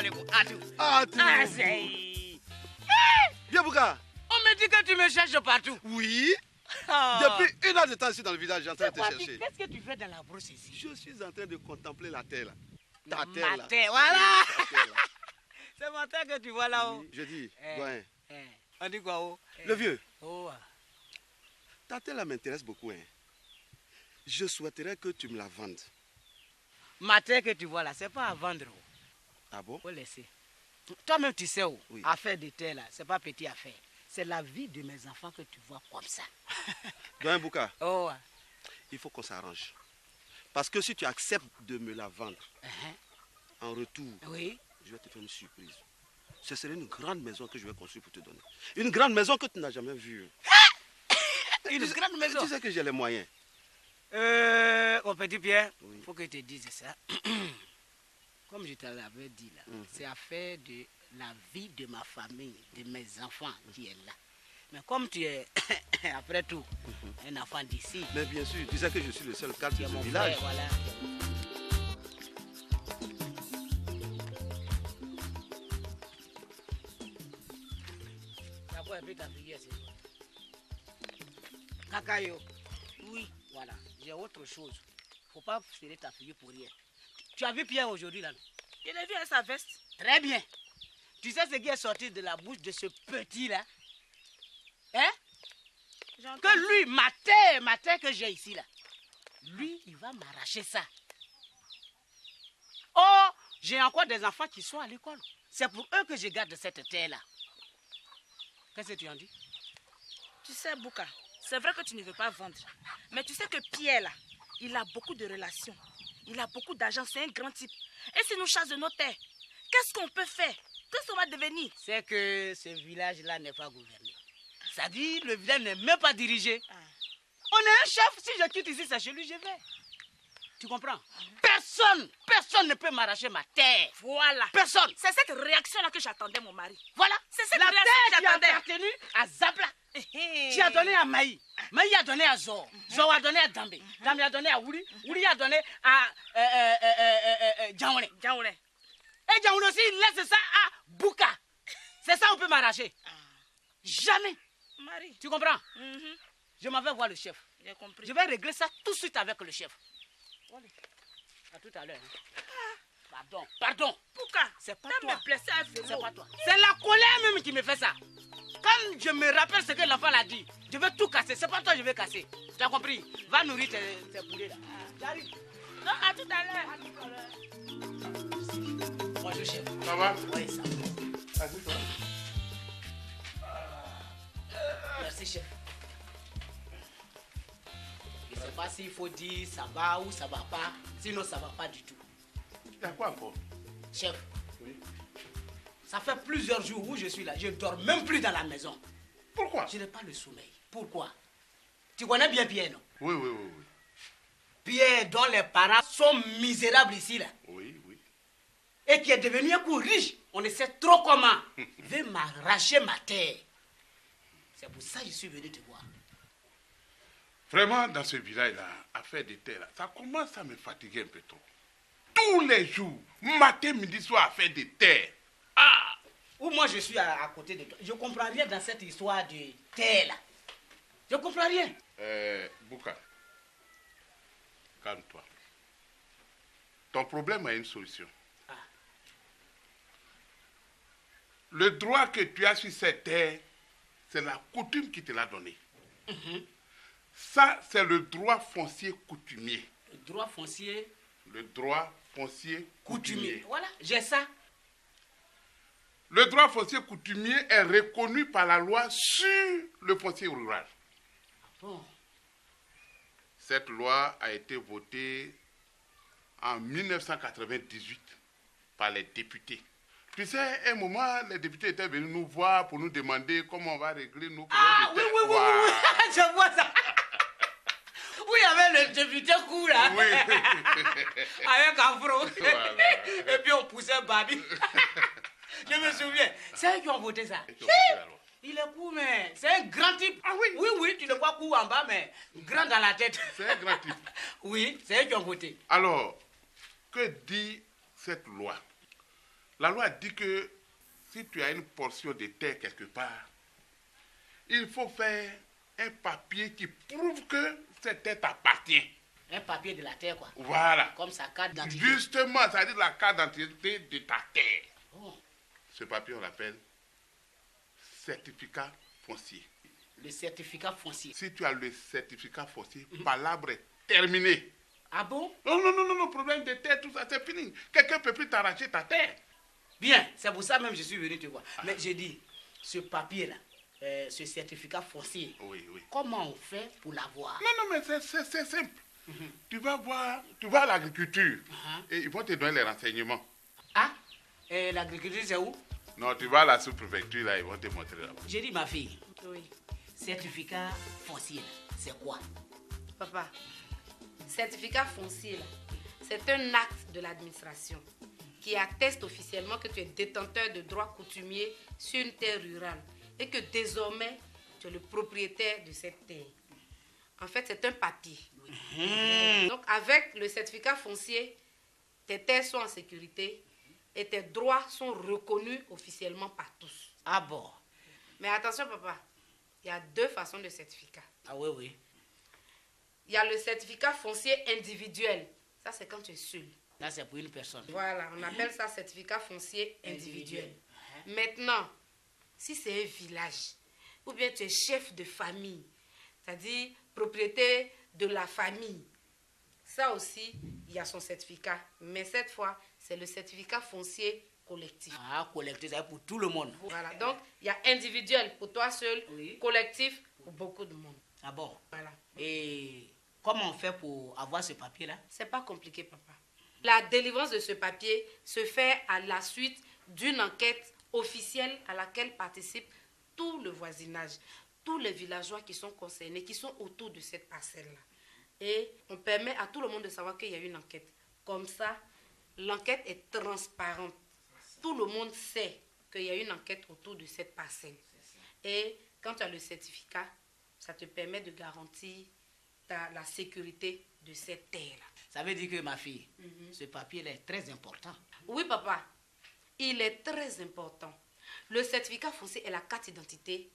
alaikum. Atou. Ah, c'est... Viens, Bouka. On me dit que tu me cherches partout. Oui. Depuis 1 heure de temps ici dans le village, j'entends te chercher. Qu'est-ce que tu fais dans la brousse ici? Je suis en train de contempler la terre là. Ta terre là. Ma terre, voilà. Oui, c'est ma terre que tu vois là-haut. Oui, je dis, doyen. On dit quoi, oh? Le vieux. Oh. Ta terre là m'intéresse beaucoup. Hein. Je souhaiterais que tu me la vendes. Ma terre que tu vois là, c'est pas à vendre. Oh. Ah bon? Faut laisser. Toi-même, tu sais où? Oui. Affaire de terre là, c'est pas petit affaire. C'est la vie de mes enfants que tu vois comme ça. Doyen Bouka. Oh. Il faut qu'on s'arrange. Parce que si tu acceptes de me la vendre, en retour, oui, je vais te faire une surprise. Ce serait une grande maison que je vais construire pour te donner. Une grande maison que tu n'as jamais vue. Une grande maison. Tu sais que j'ai les moyens. Mon petit Pierre, il faut que je te dise ça. Comme je te l'avais dit là, c'est affaire de la vie de ma famille, de mes enfants qui est là. Mais comme tu es, après tout, un enfant d'ici. Mais bien sûr, tu sais que je suis le seul cadre de ce mon village. Frère, voilà. D'abord, un peu ta figure, c'est quoi? Kakayo. Oui. Voilà, j'ai autre chose. Faut pas serrer ta figure pour rien. Tu as vu Pierre aujourd'hui là? Je l'ai vu avec sa veste. Très bien. Tu sais ce qui est sorti de la bouche de ce petit là? Hein? Que lui, ma terre que j'ai ici là, lui, il va m'arracher ça. Oh, j'ai encore des enfants qui sont à l'école. C'est pour eux que je garde cette terre là. Qu'est-ce que tu en dis? Tu sais, Bouka, c'est vrai que tu ne veux pas vendre. Mais tu sais que Pierre là, il a beaucoup de relations. Il a beaucoup d'argent, c'est un grand type. Et s'il nous chasse de nos terres, qu'est-ce qu'on peut faire? Qu'est-ce qu'on va devenir? C'est que ce village-là n'est pas gouverné. Ça dit, le village n'est même pas dirigé. On est un chef, si je quitte ici, c'est chez lui, je vais. Tu comprends? Personne ne peut m'arracher ma terre. Voilà. Personne. C'est cette réaction-là que j'attendais, mon mari. Voilà. C'est cette la réaction terre que j'attendais. qui a appartenu à Zabla. Tu as donné à Maï. Maï a donné à Zor. Zor a donné à Dambe. Dambe a donné à Wuri. Wuri a donné à Djaoune. Djaoune. Et Djaoune aussi, il laisse ça à Bouka. C'est ça on peut m'arracher. Jamais. Marie. Tu comprends? Je m'en vais voir le chef. J'ai compris. Je vais régler ça tout de suite avec le chef. Allez. À tout à l'heure. Pardon. Pourquoi? C'est pas toi. C'est pas toi. C'est la colère même qui me fait ça. Quand je me rappelle ce que l'enfant a dit, je vais tout casser. C'est pas toi que je vais casser. Tu as compris? Va nourrir tes poulets là. J'arrive. Non, à tout à l'heure. Bonjour chef. Ça va? Oui, ça va. Assieds-toi. Merci chef. Je ne sais pas s'il faut dire ça va ou ça va pas. Sinon ça va pas du tout. Il y a quoi encore? Chef. Oui. Ça fait plusieurs jours où je suis là. Je ne dors même plus dans la maison. Pourquoi? Je n'ai pas le sommeil. Pourquoi? Tu connais bien Pierre, non? Oui. Pierre, dont les parents sont misérables ici, là. Oui. Et qui est devenu un coup riche. On ne sait trop comment. Veut m'arracher ma terre. C'est pour ça que je suis venu te voir. Vraiment, dans ce village-là, affaire de terre, là, ça commence à me fatiguer un peu trop. Tous les jours, matin, midi, soir, affaire de terre. Ah! Ou moi, je suis à côté de toi. Je ne comprends rien dans cette histoire de terre, là. Je ne comprends rien. Bouka, calme-toi. Ton problème a une solution. Ah. Le droit que tu as sur cette terre, c'est la coutume qui te l'a donné. Ça, c'est le droit foncier coutumier. Le droit foncier... Le droit foncier coutumier. Voilà, j'ai ça. Le droit foncier coutumier est reconnu par la loi sur le foncier rural. Bon. Cette loi a été votée en 1998 par les députés. Tu sais, à un moment, les députés étaient venus nous voir pour nous demander comment on va régler nos problèmes. Ah oui, je vois ça. Oui, avec le député court là. Oui. Avec Afro. Voilà. Et puis on poussait Babi. Je me souviens. C'est eux qui ont voté ça. Il est court, mais c'est un grand type. Ah oui. Oui, tu le vois court en bas, mais grand dans la tête. C'est un grand type. Oui, c'est eux qui ont voté. Alors, que dit cette loi? La loi dit que si tu as une portion de terre quelque part, il faut faire un papier qui prouve que cette terre t'appartient. Un papier de la terre, quoi. Voilà. Comme sa carte d'identité. Justement, ça veut dire la carte d'identité de ta terre. Oh, Ce papier, on l'appelle certificat foncier. le certificat foncier. Si tu as le certificat foncier, palabre est terminée. Ah bon? Non, problème de terre, tout ça, c'est fini. Quelqu'un ne peut plus t'arracher ta terre. Bien, c'est pour ça même que je suis venu te voir. Mais j'ai dit, ce papier-là, ce certificat foncier, Oui. comment on fait pour l'avoir? Non, mais c'est simple. Tu vas à l'agriculture et ils vont te donner les renseignements. Ah, l'agriculture, c'est où? Non, tu vas à la sous-préfecture, là, ils vont te montrer là-bas. J'ai dit, ma fille, Oui. certificat foncier, c'est quoi? Papa, certificat foncier, là, c'est un acte de l'administration qui atteste officiellement que tu es détenteur de droits coutumiers sur une terre rurale et que désormais, tu es le propriétaire de cette terre. En fait, c'est un papier. Donc, avec le certificat foncier, tes terres sont en sécurité et tes droits sont reconnus officiellement par tous. Ah bon? Mais attention, papa, il y a deux façons de certificat. Ah oui. Il y a le certificat foncier individuel. Ça, c'est quand tu es seul. Là, c'est pour une personne. Voilà, on appelle ça certificat foncier individuel. Maintenant, si c'est un village, ou bien tu es chef de famille, c'est-à-dire propriétaire de la famille, ça aussi, il y a son certificat. Mais cette fois, c'est le certificat foncier collectif. Ah, collectif, c'est pour tout le monde. Voilà, donc il y a individuel pour toi seul, Oui. collectif pour beaucoup de monde. Ah bon? Voilà. Et comment on fait pour avoir ce papier-là? C'est pas compliqué, papa. La délivrance de ce papier se fait à la suite d'une enquête officielle à laquelle participe tout le voisinage, tous les villageois qui sont concernés, qui sont autour de cette parcelle-là. Et on permet à tout le monde de savoir qu'il y a une enquête. Comme ça, l'enquête est transparente. Tout le monde sait qu'il y a une enquête autour de cette parcelle. Et quand tu as le certificat, ça te permet de garantir la sécurité de cette terre-là. Ça veut dire que ma fille, ce papier-là est très important. Oui, papa, il est très important. Le certificat foncier est la carte d'identité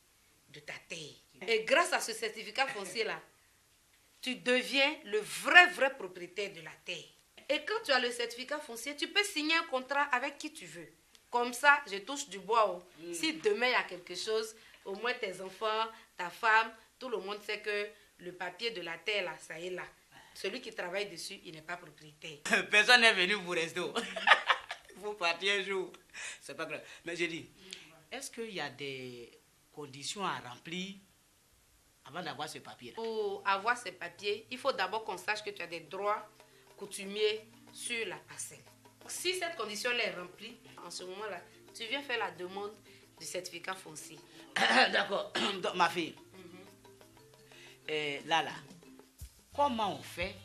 de ta terre. Et grâce à ce certificat foncier-là, tu deviens le vrai propriétaire de la terre. Et quand tu as le certificat foncier, tu peux signer un contrat avec qui tu veux. Comme ça, je touche du bois. Si demain il y a quelque chose, au moins tes enfants, ta femme, tout le monde sait que le papier de la terre, là, ça est là. Celui qui travaille dessus, il n'est pas propriétaire. Personne n'est venu pour rester. Vous partez un jour. C'est pas grave. Mais j'ai dit, est-ce qu'il y a des conditions à remplir avant d'avoir ce papier-là? Pour avoir ces papiers, il faut d'abord qu'on sache que tu as des droits coutumiers sur la parcelle. Si cette condition-là est remplie, en ce moment-là, tu viens faire la demande du certificat foncier. D'accord. Donc, ma fille, là, comment on fait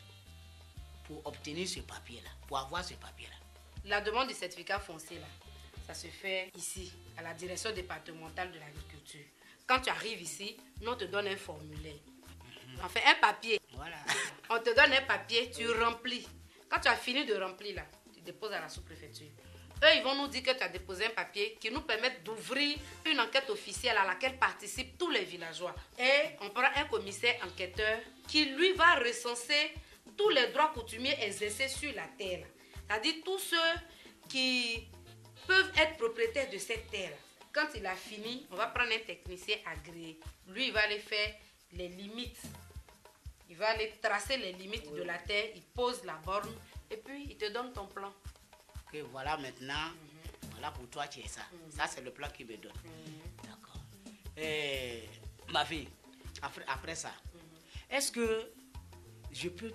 pour obtenir ce papier-là, pour avoir ce papier-là? La demande du certificat foncier, là, ça se fait ici, à la direction départementale de l'agriculture. Quand tu arrives ici, nous, on te donne un formulaire. On fait un papier. Voilà. On te donne un papier, tu remplis. Quand tu as fini de remplir, là, tu déposes à la sous-préfecture. Eux, ils vont nous dire que tu as déposé un papier qui nous permet d'ouvrir une enquête officielle à laquelle participent tous les villageois. Et on prend un commissaire enquêteur qui, lui, va recenser tous les droits coutumiers exercés sur la terre. C'est-à-dire tous ceux qui peuvent être propriétaires de cette terre. Quand il a fini, on va prendre un technicien agréé. Lui, il va aller faire les limites. Il va aller tracer les limites de la terre, il pose la borne et puis il te donne ton plan. Que voilà maintenant, voilà pour toi tu es ça. Ça c'est le plan qu'il me donne. D'accord. Ma fille, après ça, est-ce que je peux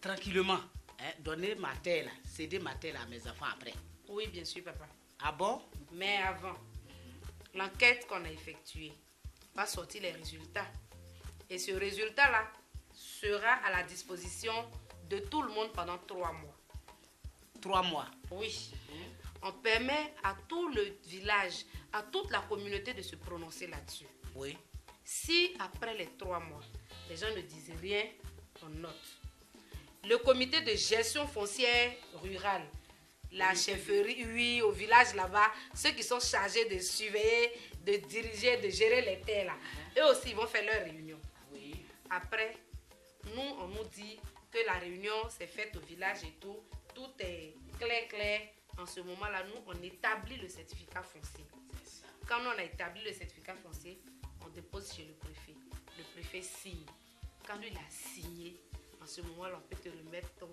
tranquillement donner ma terre, là, céder ma terre à mes enfants après? Oui, bien sûr, papa. Ah bon? Mais avant, l'enquête qu'on a effectuée va sortir les résultats. Et ce résultat-là sera à la disposition de tout le monde pendant 3 mois. 3 mois? Oui. On permet à tout le village, à toute la communauté de se prononcer là-dessus. Oui. Si après les 3 mois, les gens ne disent rien, on note. Le comité de gestion foncière rurale la chefferie, oui, au village là-bas, ceux qui sont chargés de surveiller, de diriger, de gérer les terres là, eux aussi ils vont faire leur réunion. Oui. Après, nous, on nous dit que la réunion s'est faite au village et tout est clair. En ce moment-là, nous, on établit le certificat foncier. Quand nous, on a établi le certificat foncier, on dépose chez le préfet. Le préfet signe. Quand lui, il a signé, en ce moment-là, on peut te remettre ton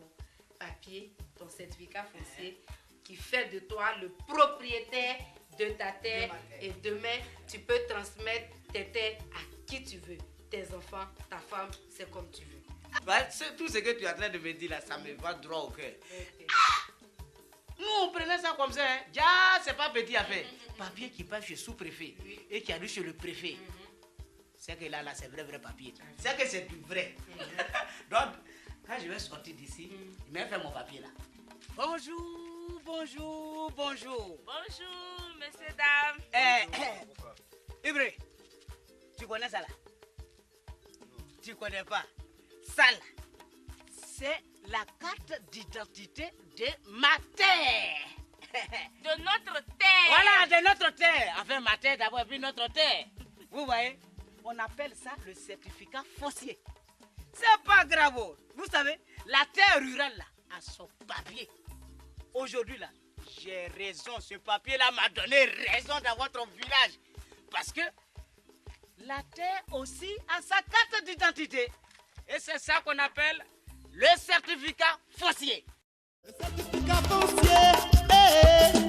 papier, ton certificat foncier, qui fait de toi le propriétaire de ta terre. Et demain, tu peux transmettre tes terres à qui tu veux. Tes enfants, ta femme, c'est comme tu veux. Bah, tout ce que tu es en train de me dire là, ça me va droit au cœur. Okay. Nous, on prenait ça comme ça. Hein. C'est pas petit affaire. Papier qui passe chez sous-préfet et qui arrive chez le préfet. C'est que là, c'est vrai papier. C'est que c'est du vrai. Donc, quand je vais sortir d'ici, je vais faire mon papier là. Bonjour. Bonjour, messieurs, dames. Ibré, tu connais ça là? Tu connais pas? Ça là, c'est la carte d'identité de ma terre. De notre terre. Voilà, de notre terre. Enfin, ma terre d'abord et puis notre terre. Vous voyez, on appelle ça le certificat foncier. C'est pas grave. Vous savez, la terre rurale là a son papier. Aujourd'hui là, j'ai raison. Ce papier là m'a donné raison dans votre village. Parce que la terre aussi a sa carte d'identité. Et c'est ça qu'on appelle le certificat foncier. Le certificat foncier,